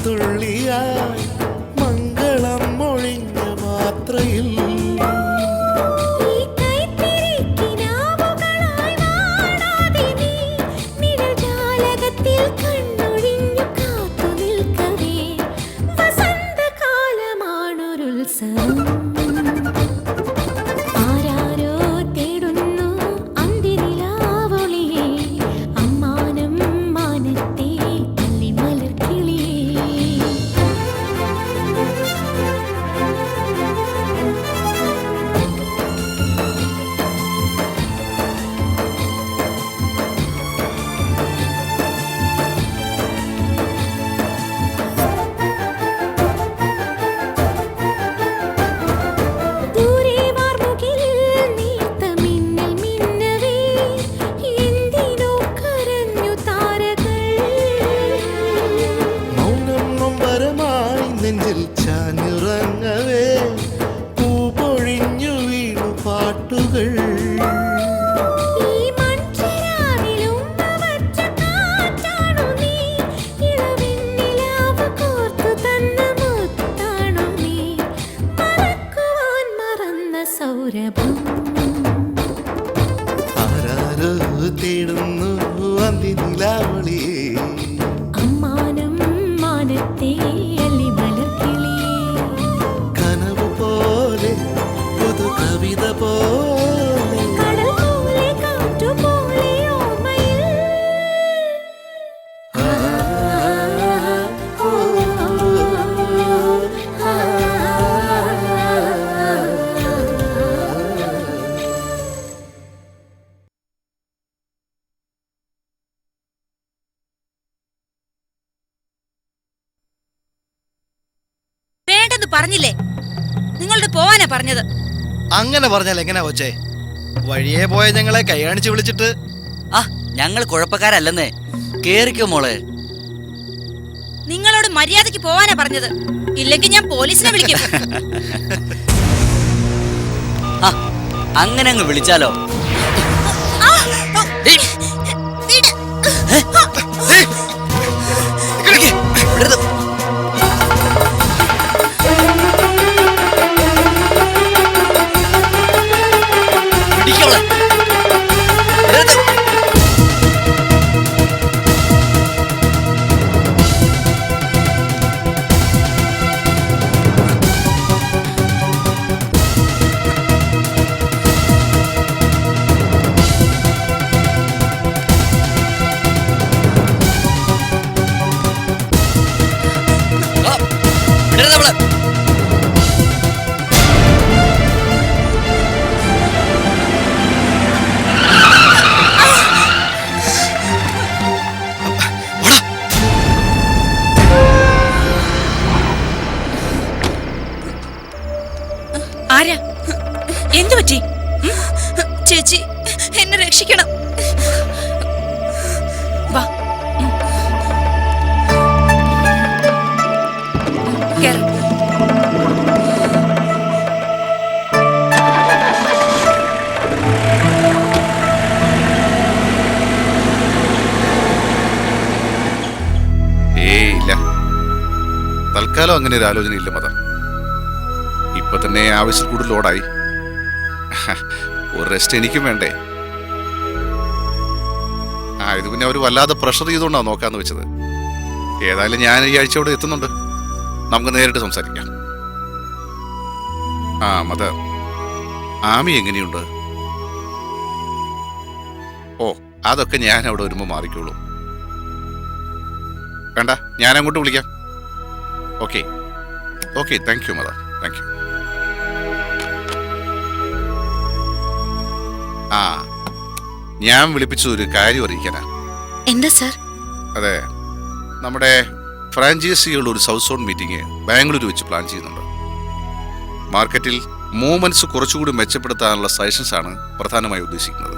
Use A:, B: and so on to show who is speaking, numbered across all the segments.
A: മഴത്തുള്ളിയായി മംഗളം മൊഴിഞ്ഞ മാത്രയിൽ നെഞ്ചിൽ ചാഞ്ഞുറങ്ങവേ പൂപൊഴിഞ്ഞു വീണു പാട്ടുകൾ ആരാരോ തേടുന്നു അന്തിനിലാവളിയേ
B: അമ്മാനം മാനത്തെ
C: പറഞ്ഞില്ലേ നിങ്ങളുടെ പോവാനാ പറഞ്ഞത്.
D: അങ്ങനെ പറഞ്ഞാൽ എങ്ങനെയാ കൊച്ചേ? വഴിയെ പോയ ഞങ്ങളെ കൈ കാണിച്ച് വിളിച്ചിട്ട്
E: ഞങ്ങൾ കുഴപ്പക്കാരല്ലെന്നേ. കേറിക്കോ മോളെ.
C: നിങ്ങളോട് മര്യാദയ്ക്ക് പോവാനാ പറഞ്ഞത്, ഇല്ലെങ്കിൽ ഞാൻ പോലീസിനെ വിളിക്കും.
E: അങ്ങനെ അങ്ങ് വിളിച്ചാലോ?
C: ആരാ? എന്തു പറ്റി? ചേച്ചി എന്നെ രക്ഷിക്കണം. വാ കേറ്.
F: ഇല്ല, തൽക്കാലം അങ്ങനെ ഒരു ആലോചന ഇല്ല മദർ. ഇപ്പൊ തന്നെ ആവശ്യം കൂടുതൽ ലോഡായി. ഒരു റെസ്റ്റ് എനിക്കും വേണ്ടേ? ഇത് പിന്നെ അവർ വല്ലാതെ പ്രഷർ ചെയ്തുകൊണ്ടാണ് നോക്കാന്ന് വെച്ചത്. ഏതായാലും ഞാൻ ഈ ആഴ്ച അവിടെ എത്തുന്നുണ്ട്, നമുക്ക് നേരിട്ട് സംസാരിക്കാം. മദർ, ആമി എങ്ങനെയുണ്ട്? ഓ, അതൊക്കെ ഞാൻ അവിടെ വരുമ്പോൾ മാറിക്കോളൂ. വേണ്ട, ഞാൻ അങ്ങോട്ട് വിളിക്കാം. Okay okay, thank you mother, thank you. ഞാൻ വിളിപ്പിച്ചത് ഒരു കാര്യം അറിയിക്കാനാ.
C: എന്താ സാർ?
F: അതെ, നമ്മുടെ ഫ്രാഞ്ചൈസികളുടെ ഒരു സൗത്ത് സോൺ മീറ്റിംഗ് ബാംഗ്ലൂർ വെച്ച് പ്ലാൻ ചെയ്യുന്നുണ്ട്. മാർക്കറ്റിൽ മൂവ്മെന്റ്സ് കുറച്ചുകൂടി മെച്ചപ്പെടുത്താനുള്ള സജഷൻസ് ആണ് പ്രധാനമായി ഉദ്ദേശിക്കുന്നത്.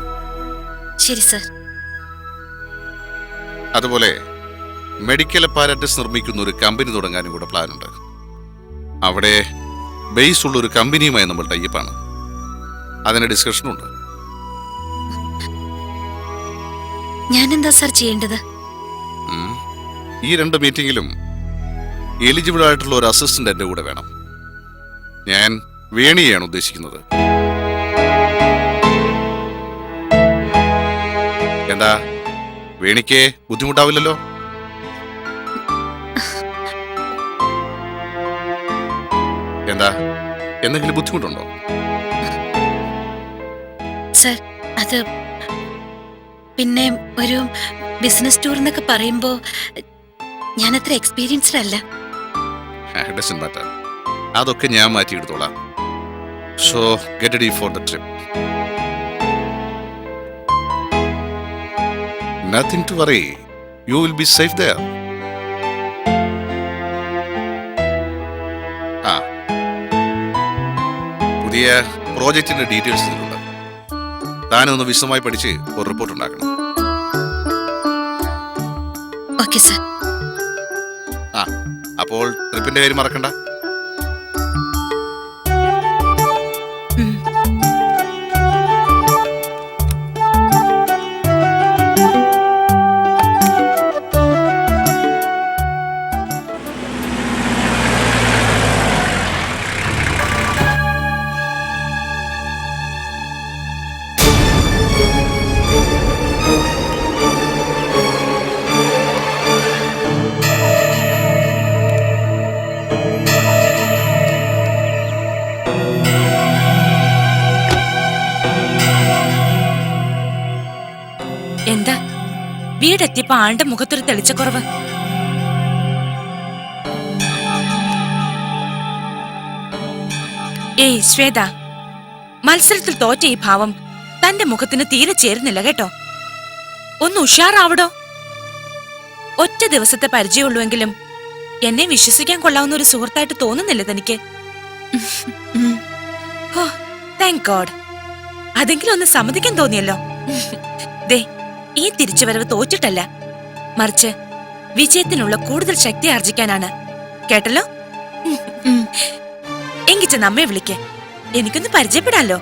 C: ശരി സർ.
F: അതുപോലെ മെഡിക്കൽ അപ്പാരറ്റസ് നിർമ്മിക്കുന്ന ഒരു കമ്പനി തുടങ്ങാനും കൂടെ പ്ലാനുണ്ട്. അവിടെ ബേസ് ഉള്ള ഒരു കമ്പനിയുമായി നമ്മൾ ടൈപ്പാണ്. അതിന് ഡിസ്കഷനുണ്ട്.
C: ഞാനെന്താ സാർ ചെയ്യേണ്ടത്?
F: ഈ രണ്ട് മീറ്റിംഗിലും എലിജിബിൾ ആയിട്ടുള്ള ഒരു അസിസ്റ്റന്റ് എൻ്റെ കൂടെ വേണം. ഞാൻ വേണിയെയാണ് ഉദ്ദേശിക്കുന്നത്. എന്താ, വേണിക്ക് ബുദ്ധിമുട്ടാവില്ലല്ലോ? എന്താ, എന്തെങ്കിലും ബുദ്ധിമുട്ടുണ്ടോ?
G: സർ, അത് പിന്നെ ഒരു ബിസിനസ് ടൂർ എന്നൊക്കെ പറയുമ്പോ ഞാൻ അത്ര എക്സ്പീരിയൻസ്ഡ് അല്ല.
F: Doesn't matter. അതൊക്കെ ഞാൻ മാറ്റിയെടുത്തോളാം. So get ready for the trip. Nothing to worry. You will be safe there. പുതിയ പ്രോജക്റ്റിന്റെ ഡീറ്റെയിൽസ് ഇതിലുണ്ട്. താനൊന്ന് വിശദമായി പഠിച്ച് ഒരു റിപ്പോർട്ട് ഉണ്ടാക്കണം.
G: Okay sir.
F: അപ്പോൾ ട്രിപ്പിന്റെ കാര്യം മറക്കണ്ട.
H: എന്താ വീടെത്തിയപ്പോ ആളുടെ മുഖത്തൊരു തെളിച്ചക്കുറവ്? ഏയ് ശ്വേത, മത്സരത്തിൽ തോറ്റ ഈ ഭാവം തന്റെ മുഖത്തിന് തീരെ ചേരുന്നില്ല കേട്ടോ. ഒന്ന് ഉഷാറാവടോ. ഒറ്റ ദിവസത്തെ പരിചയമുള്ളൂവെങ്കിലും എന്നെ വിശ്വസിക്കാൻ കൊള്ളാവുന്ന ഒരു സുഹൃത്തായിട്ട് തോന്നുന്നില്ല തനിക്ക്. ഓ, താങ്ക് ഗോഡ്. അതെങ്കിലും ഒന്ന് സമ്മതിക്കാൻ തോന്നിയല്ലോ. ദേ, ഈ തിരിച്ചുവരവ് തോറ്റിട്ടല്ല, മറിച്ച് വിജയത്തിനുള്ള കൂടുതൽ ശക്തി ആർജിക്കാനാണ്. കേട്ടല്ലോ? എങ്കിച്ച നമ്മെ വിളിക്ക്, എനിക്കൊന്ന് പരിചയപ്പെടാലോ.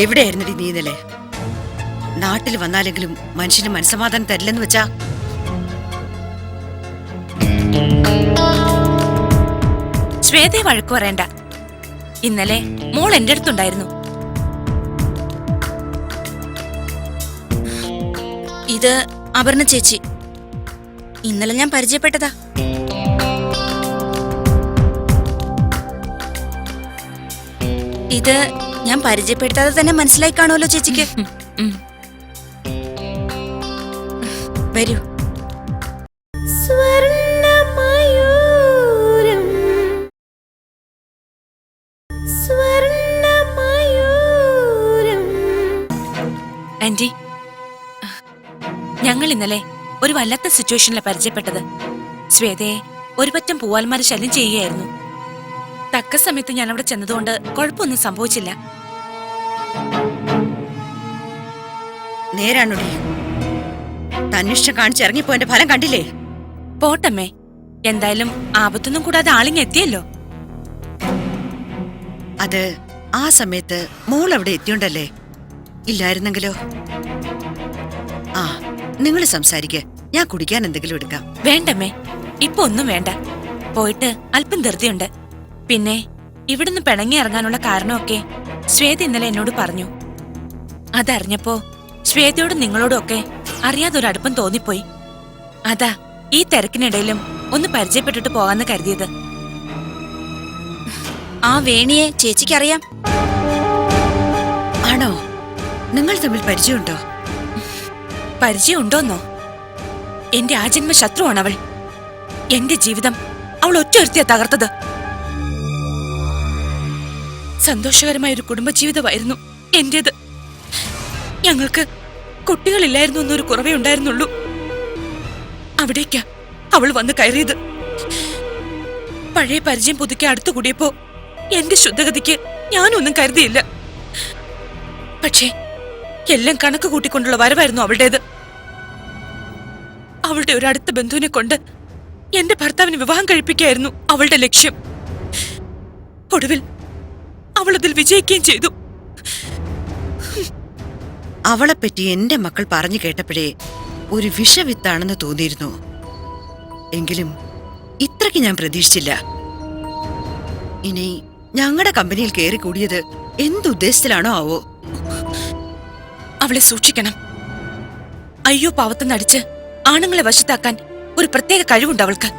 I: എവിടെയായിരുന്നടി നീ ഇന്നലെ? നാട്ടിൽ വന്നാലെങ്കിലും മനുഷ്യന് മനസ്സമാധാനം തരില്ലെന്ന് വെച്ചാ?
H: ശ്വേതയെ വഴക്കു പറയണ്ട. ഇന്നലെ മോൾ എന്റെ അടുത്തുണ്ടായിരുന്നു.
C: ഇത് അപർണ ചേച്ചി. ഇന്നലെ ഞാൻ പരിചയപ്പെട്ടതാ. ഇത് ഞാൻ പരിചയപ്പെടുത്താതെ തന്നെ മനസ്സിലായി കാണുമല്ലോ ചേച്ചിക്ക്. വരൂ.
B: സ്വർണ്ണമയൂരം സ്വർണ്ണമയൂരം.
H: ആന്റി, ഞങ്ങൾ ഇന്നലെ ഒരു വല്ലാത്ത സിറ്റുവേഷനിലാണ് പരിചയപ്പെട്ടത്. ശ്വേതയെ ഒരു പറ്റം പൂവാൽമാര് ശല്യം ചെയ്യുകയായിരുന്നു. തക്ക സമയത്ത് ഞാൻ അവിടെ ചെന്നതുകൊണ്ട് കുഴപ്പമൊന്നും സംഭവിച്ചില്ല.
I: നേരാണോടി? തന്നിഷ്ടം കാണിച്ചിറങ്ങിപ്പോന്റെ ഫലം കണ്ടില്ലേ?
H: പോട്ടമ്മേ, എന്തായാലും ആപത്തൊന്നും കൂടാതെ ആളിങ് എത്തിയല്ലോ.
I: അത് ആ സമയത്ത് മോൾ അവിടെ എത്തിയോണ്ടല്ലേ. ഇല്ലായിരുന്നെങ്കിലോ? ആ, നിങ്ങൾ സംസാരിക്ക്, ഞാൻ കുടിക്കാൻ എന്തെങ്കിലും എടുക്കാം.
H: വേണ്ടമ്മേ, ഇപ്പൊ ഒന്നും വേണ്ട. പോയിട്ട് അല്പം ധൃതിയുണ്ട്. പിന്നെ ഇവിടുന്ന് പിണങ്ങി ഇറങ്ങാനുള്ള കാരണമൊക്കെ ശ്വേത ഇന്നലെ എന്നോട് പറഞ്ഞു. അതറിഞ്ഞപ്പോ ശ്വേതയോടും നിങ്ങളോടും ഒക്കെ അറിയാതൊരടുപ്പം തോന്നിപ്പോയി. അതാ ഈ തിരക്കിനിടയിലും ഒന്ന് പരിചയപ്പെട്ടിട്ട് പോകാന്ന് കരുതിയത്.
C: ആ വേണിയെ ചേച്ചിക്കറിയാം.
I: ആണോ? നിങ്ങൾ തമ്മിൽ പരിചയമുണ്ടോ?
H: പരിചയം ഉണ്ടോന്നോ? എന്റെ ആജന്മ ശത്രുവാണ് അവൾ. എന്റെ ജീവിതം അവൾ ഒറ്റയൊരുത്തിയാ തകർത്തത്. സന്തോഷകരമായ ഒരു കുടുംബജീവിതമായിരുന്നു എന്റേത്. ഞങ്ങൾക്ക് കുട്ടികളില്ലായിരുന്നു എന്നൊരു കുറവേ ഉണ്ടായിരുന്നുള്ളൂ. അവിടേക്കാ അവൾ വന്ന് കയറിയത്. പഴയ പരിചയം പുതുക്കി അടുത്തുകൂടിയപ്പോ എന്റെ ശുദ്ധഗതിക്ക് ഞാനൊന്നും കരുതിയില്ല. പക്ഷേ എല്ലാം കണക്ക് കൂട്ടിക്കൊണ്ടുള്ള വരവായിരുന്നു അവളുടേത്. അവളുടെ ഒരു അടുത്ത ബന്ധുവിനെ കൊണ്ട് എന്റെ ഭർത്താവിന് വിവാഹം കഴിപ്പിക്കുകയായിരുന്നു അവളുടെ ലക്ഷ്യം. ഒടുവിൽ അവൾ അതിൽ വിജയിക്കുകയും ചെയ്തു.
I: അവളെപ്പറ്റി എന്റെ മക്കൾ പറഞ്ഞു കേട്ടപ്പോഴേ ഒരു വിഷവിത്താണെന്ന് തോന്നിയിരുന്നു. എങ്കിലും ഇത്രയ്ക്ക് ഞാൻ പ്രതീക്ഷിച്ചില്ല. ഇനി ഞങ്ങളുടെ കമ്പനിയിൽ കയറി കൂടിയത് എന്തുദ്ദേശത്തിലാണോ ആവോ.
H: അവളെ സൂക്ഷിക്കണം. അയ്യോ പാവത്തെന്ന് അടിച്ച് ആണുങ്ങളെ വശത്താക്കാൻ ഒരു പ്രത്യേക കഴിവുണ്ട് അവൾക്ക്.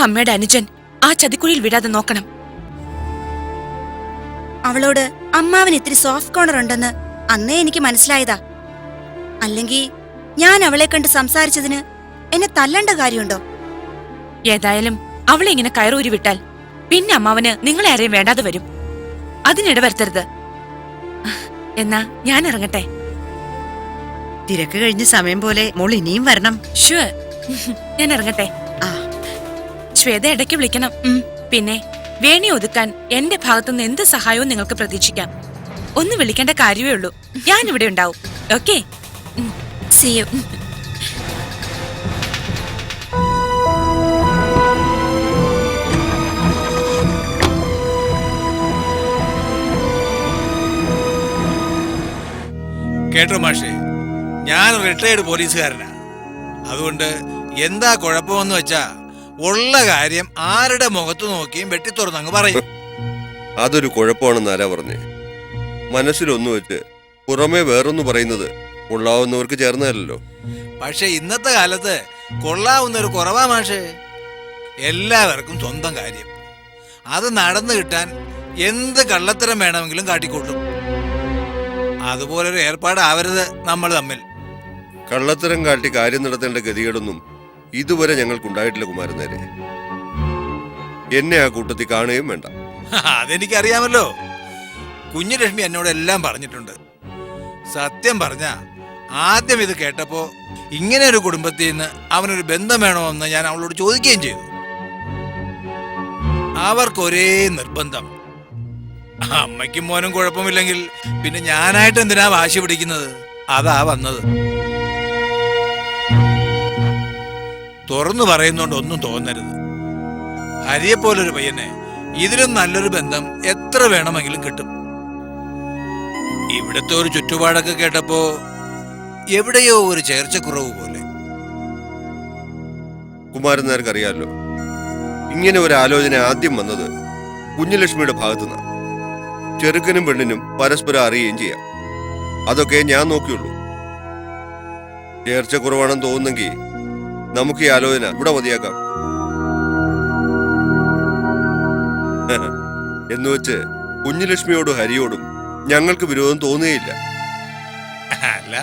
H: അമ്മയുടെ അനുജൻ ആ ചതിക്കുഴിയിൽ വിടാതെ നോക്കണം.
C: അവളോട് അമ്മാവന് ഇത്തിരി സോഫ്റ്റ് കോർണർ ഉണ്ടെന്ന് അന്നേ എനിക്ക് മനസ്സിലായതാ. അല്ലെങ്കിൽ ഞാൻ അവളെ കണ്ട് സംസാരിച്ചതിന് എന്നെ തല്ലണ്ട കാര്യമുണ്ടോ?
H: ഏതായാലും അവളെ ഇങ്ങനെ കയറൂരി വിട്ടാൽ പിന്നെ അമ്മാവന് നിങ്ങളെ ആരെയും വേണ്ടാതെ വരും. അതിനിട വരുത്തരുത്. എന്നാ ഞാൻ ഇറങ്ങട്ടെ.
I: തിരക്ക് കഴിഞ്ഞ സമയം പോലെ മോൾ ഇനിയും വരണം.
H: ഷുവർ, ഞാൻ ഇറങ്ങട്ടെ.
I: ആ,
H: ശ്വേത ഇടയ്ക്ക് വിളിക്കണം. പിന്നെ വേണി ഒതുക്കാൻ എന്റെ ഭാഗത്തുനിന്ന് എന്ത് സഹായവും നിങ്ങൾക്ക് പ്രതീക്ഷിക്കാം. ഒന്ന് വിളിക്കേണ്ട കാര്യമേ ഉള്ളൂ. ഞാൻ ഇവിടെ ഉണ്ടാവും. Okay,
C: See you.
J: കേട്ടോ മാഷേ, ഞാൻ റിട്ടയർഡ് പോലീസുകാരനാ. അതുകൊണ്ട് എന്താ കുഴപ്പമെന്ന് വെച്ചാ ഉള്ള കാര്യം ആരുടെ മുഖത്ത് നോക്കിയും വെട്ടിത്തുറന്നങ്ങ് പറയും.
K: അതൊരു കുഴപ്പമാണെന്ന് ആരാ പറഞ്ഞേ? മനസ്സിലൊന്നു വെച്ച് പുറമേ വേറൊന്നു പറയുന്നത് കൊള്ളാവുന്നവർക്ക് ചേർന്നതല്ലോ.
J: പക്ഷെ ഇന്നത്തെ കാലത്ത് കൊള്ളാവുന്നൊരു കുറവാ മാഷേ. എല്ലാവർക്കും സ്വന്തം കാര്യം. അത് നടന്നു കിട്ടാൻ എന്ത് കള്ളത്തരം വേണമെങ്കിലും കാട്ടിക്കൂട്ടും. അതുപോലൊരു ഏർപ്പാടാവരുത് നമ്മൾ തമ്മിൽ.
K: കള്ളത്തരം കാട്ടി കാര്യം നടത്തേണ്ട ഗതികേടൊന്നും ഇതുവരെ ഞങ്ങൾക്കുണ്ടായിട്ടില്ല കുമാരൻ നേരെ. എന്നെ ആ കൂട്ടത്തിൽ കാണുകയും വേണ്ട.
J: അതെനിക്കറിയാമല്ലോ. കുഞ്ഞുലക്ഷ്മി എന്നോട് എല്ലാം പറഞ്ഞിട്ടുണ്ട്. സത്യം പറഞ്ഞ ആദ്യം ഇത് കേട്ടപ്പോ ഇങ്ങനെ ഒരു കുടുംബത്തിൽ നിന്ന് അവനൊരു ബന്ധം വേണോ എന്ന് ഞാൻ അവളോട് ചോദിക്കുകയും ചെയ്തു. അവർക്കൊരേ നിർബന്ധം. അമ്മയ്ക്കും മോനും കുഴപ്പമില്ലെങ്കിൽ പിന്നെ ഞാനായിട്ട് എന്തിനാ വാശി പിടിക്കുന്നത്? അതാ വന്നത്. തുറന്നു പറയുന്നോണ്ട് ഒന്നും തോന്നരുത്. ഹരിയെപ്പോലൊരു പയ്യനെ ഇതിലും നല്ലൊരു ബന്ധം എത്ര വേണമെങ്കിലും കിട്ടും. ഇവിടുത്തെ ഒരു ചുറ്റുപാടൊക്കെ കേട്ടപ്പോ എവിടെയോ ഒരു ചേർച്ചക്കുറവ് പോലെ.
K: കുമാരൻ നേർക്ക് അറിയാമല്ലോ, ഇങ്ങനെ ഒരു ആലോചന ആദ്യം വന്നത് കുഞ്ഞുലക്ഷ്മിയുടെ ഭാഗത്തുനിന്നാണ്. ചെറുക്കനും പെണ്ണിനും പരസ്പരം അറിയുകയും ചെയ്യാം. അതൊക്കെ ഞാൻ നോക്കിയുള്ളൂ. ചേർച്ചക്കുറവാണെന്ന് തോന്നുന്നെങ്കിൽ നമുക്ക് ഈ ആലോചന ഇവിടെ മതിയാക്കാം. എന്നുവെച്ച് കുഞ്ഞുലക്ഷ്മിയോടും ഹരിയോടും ഞങ്ങൾക്ക് വിരോധം തോന്നുകയില്ല.
J: അല്ല,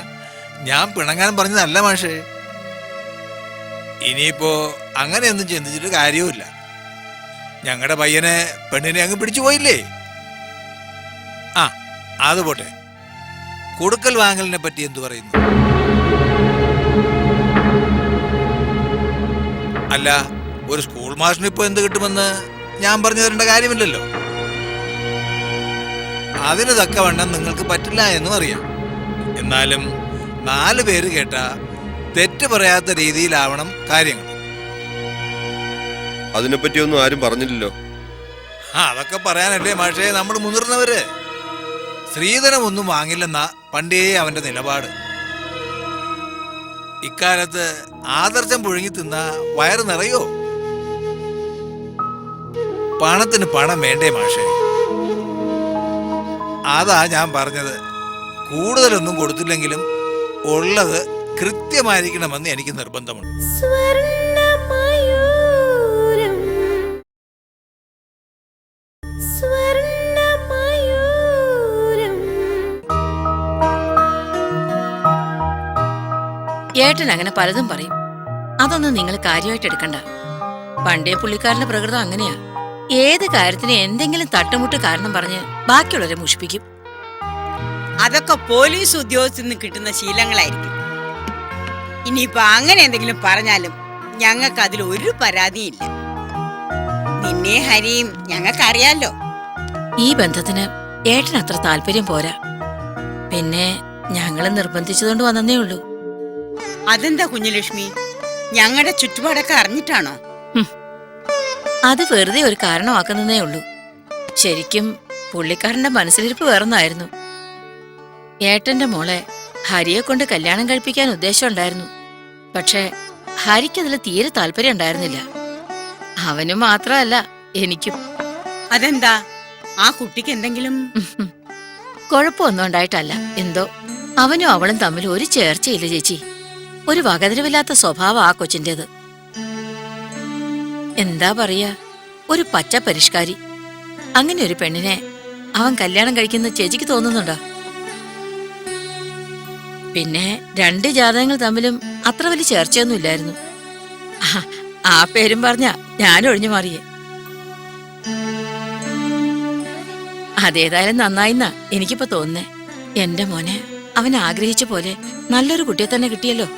J: ഞാൻ പിണങ്ങാൻ പറഞ്ഞതല്ല മാഷേ. ഇനിയിപ്പോ അങ്ങനെയൊന്നും ചിന്തിച്ചിട്ട് കാര്യവുമില്ല. ഞങ്ങളുടെ പയ്യനെ പെണ്ണിനെ അങ്ങ് പിടിച്ചു പോയില്ലേ? ആ, അത് പോട്ടെ. കൊടുക്കൽ വാങ്ങലിനെ പറ്റി എന്തു പറയുന്നു? അല്ല, ഒരു സ്കൂൾ മാഷിന് ഇപ്പൊ എന്ത് കിട്ടുമെന്ന് ഞാൻ പറഞ്ഞു തരേണ്ട കാര്യമില്ലല്ലോ. അതിന് തക്കവണ്ണം നിങ്ങൾക്ക് പറ്റില്ല എന്നും അറിയാം. എന്നാലും 4 പേര് കേട്ട തെറ്റ് പറയാത്ത രീതിയിലാവണം കാര്യങ്ങൾ.
K: അതിനെപ്പറ്റിയൊന്നും ആരും പറഞ്ഞില്ലല്ലോ.
J: അതൊക്കെ പറയാനല്ലേ മാഷേ നമ്മൾ മുതിർന്നവര്. സ്ത്രീധനം ഒന്നും വാങ്ങില്ലെന്നാ പണ്ടേ അവന്റെ നിലപാട്. ഇക്കാലത്ത് ആദർശം പുഴുങ്ങി തിന്ന വയറ് നിറയോ? പണത്തിന് പണം വേണ്ടേ മാഷേ? അതാ ഞാൻ പറഞ്ഞത്. കൂടുതലൊന്നും കൊടുത്തില്ലെങ്കിലും ഉള്ളത് കൃത്യമായിരിക്കണമെന്ന് എനിക്ക് നിർബന്ധമുണ്ട്.
B: സ്വർണ്ണ
G: ഏട്ടൻ അങ്ങനെ പലതും പറയും. അതൊന്നും നിങ്ങൾ കാര്യമായിട്ട് എടുക്കണ്ട. പണ്ടേ പുള്ളിക്കാരന്റെ പ്രകൃതം അങ്ങനെയാ. ഏത് കാര്യത്തിന് എന്തെങ്കിലും തട്ടുമുട്ട് കാരണം പറഞ്ഞ് ബാക്കിയുള്ളവരെ മുഷിപ്പിക്കും.
L: അതൊക്കെ പോലീസ് ഉദ്യോഗസ്ഥന് കിട്ടുന്ന ശീലങ്ങളായിരിക്കും. ഇനിയിപ്പൊ അങ്ങനെ എന്തെങ്കിലും പറഞ്ഞാലും ഞങ്ങൾക്ക് അതിൽ ഒരു പരാതിയില്ല. നിന്നെ ഹരിയും ഞങ്ങൾക്കറിയാലോ.
G: ഈ ബന്ധത്തിന് ഏട്ടൻ അത്ര താല്പര്യം പോരാ. പിന്നെ ഞങ്ങളെ നിർബന്ധിച്ചതുകൊണ്ട് വന്നേ ഉള്ളൂ.
L: അതെന്താ കുഞ്ഞുലക്ഷ്മി, ഞങ്ങളുടെ ചുറ്റുപാടൊക്കെ അറിഞ്ഞിട്ടാണോ?
G: അത് വെറുതെ ഒരു കാരണമാക്കുന്നതേ ഉള്ളൂ. ശരിക്കും പുള്ളിക്കാരന്റെ മനസ്സിലിരിപ്പ് വേറൊന്നായിരുന്നു. ഏട്ടന്റെ മോളെ ഹരിയെ കൊണ്ട് കല്യാണം കഴിപ്പിക്കാൻ ഉദ്ദേശമുണ്ടായിരുന്നു. പക്ഷെ ഹരിക്കതിൽ തീരെ താല്പര്യം ഉണ്ടായിരുന്നില്ല. അവനും മാത്രമല്ല, എനിക്കും.
L: അതെന്താ, ആ കുട്ടിക്ക് എന്തെങ്കിലും?
G: കുഴപ്പമൊന്നും ഉണ്ടായിട്ടല്ല. എന്തോ അവനും അവളും തമ്മിൽ ഒരു ചേർച്ചയില്ല ചേച്ചി. ഒരു വകതിരിവില്ലാത്ത സ്വഭാവം ആ കൊച്ചിൻ്റെത്. എന്താ പറയാ, ഒരു പച്ച പരിഷ്കാരി. അങ്ങനെ ഒരു പെണ്ണിനെ അവൻ കല്യാണം കഴിക്കുന്ന ചേച്ചിക്ക് തോന്നുന്നുണ്ടോ? പിന്നെ 2 ജാതകങ്ങൾ തമ്മിലും അത്ര വലിയ ചേർച്ചയൊന്നുമില്ലായിരുന്നു. ആ പേരും പറഞ്ഞ ഞാൻ ഒഴിഞ്ഞു മാറിയേ. അതേതായാലും നന്നായിന്നാ എനിക്കിപ്പോ തോന്നുന്നേ. എന്റെ മോനെ അവൻ ആഗ്രഹിച്ച പോലെ നല്ലൊരു കുട്ടിയെ തന്നെ കിട്ടിയല്ലോ.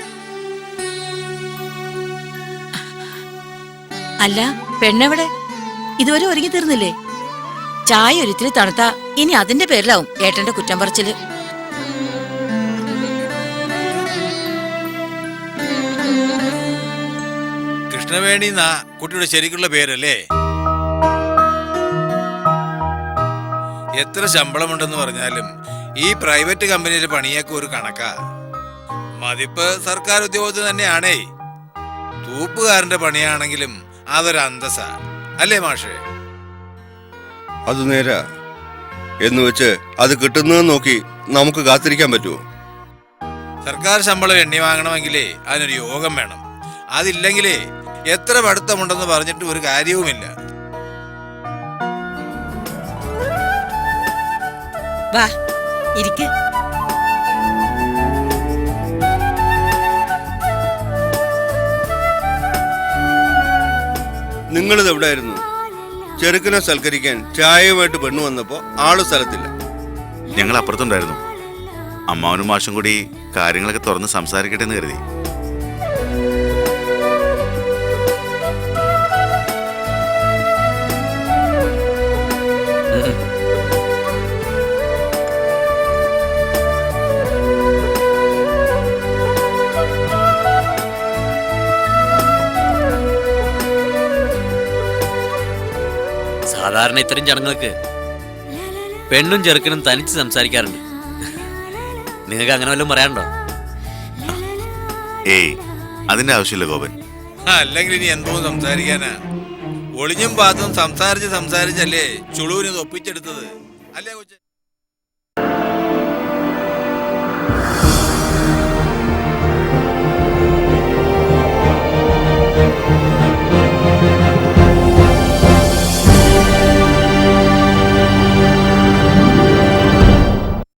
G: അല്ല, പെണ്ണെവിടെ? ഇതുവരെ ഒരുങ്ങി തീർന്നില്ലേ? ചായ ഒരിത്തിരി തണുത്താ ഇനി അതിന്റെ പേരിലാവും ഏട്ടന്റെ കുറ്റം പറച്ചില്.
J: കൃഷ്ണവേണി എന്നാ കുട്ടിയുടെ ശരിക്കുള്ള പേരല്ലേ? എത്ര ശമ്പളമുണ്ടെന്ന് പറഞ്ഞാലും ഈ പ്രൈവറ്റ് കമ്പനിയിലെ പണിയൊക്കെ ഒരു കണക്കാ. മതിപ്പ് സർക്കാർ ഉദ്യോഗത്തിൽ തന്നെയാണേ. തൂപ്പുകാരന്റെ പണിയാണെങ്കിലും അതൊരു അന്തസ്സാ, അല്ലേ മാഷേ?
K: അത് നേരാ. എന്ന് വെച്ച് അത് കിട്ടുന്നത് നോക്കി നമുക്ക് കാത്തിരിക്കാൻ പറ്റുമോ?
J: സർക്കാർ ശമ്പളം എണ്ണി വാങ്ങണമെങ്കിലേ അതിനൊരു യോഗം വേണം. അതില്ലെങ്കിലേ എത്ര പഠിത്തമുണ്ടെന്ന് പറഞ്ഞിട്ട് ഒരു കാര്യവുമില്ല.
L: വാ ഇരിക്ക്.
K: നിങ്ങളിത് എവിടെയായിരുന്നു? ചെറുക്കനെ സൽക്കരിക്കാൻ ചായയുമായിട്ട് പെണ്ണു വന്നപ്പോ ആള് സ്ഥലത്തില്ല.
F: ഞങ്ങൾ അപ്പുറത്തുണ്ടായിരുന്നു. അമ്മാവനും മാഷും കൂടി കാര്യങ്ങളൊക്കെ തുറന്ന് സംസാരിക്കട്ടെ എന്ന് കരുതി.
E: സാധാരണ ഇത്തരം ചടങ്ങുകൾക്ക് പെണ്ണും ചെറുക്കനും തനിച്ച് സംസാരിക്കാറുണ്ട്. നിങ്ങൾക്ക് അങ്ങനെ വല്ലതും പറയാനുണ്ടോ?
F: ഏയ്, അതിന്റെ ആവശ്യമില്ല ഗോപൻ.
J: അല്ലെങ്കിൽ ഇനി എന്തോ സംസാരിക്കാനാ? ഒളിഞ്ഞും പാത്തും സംസാരിച്ചല്ലേ ചുളുവിന് ഒപ്പിച്ചെടുത്തത്, അല്ലേ കൊച്ചേ?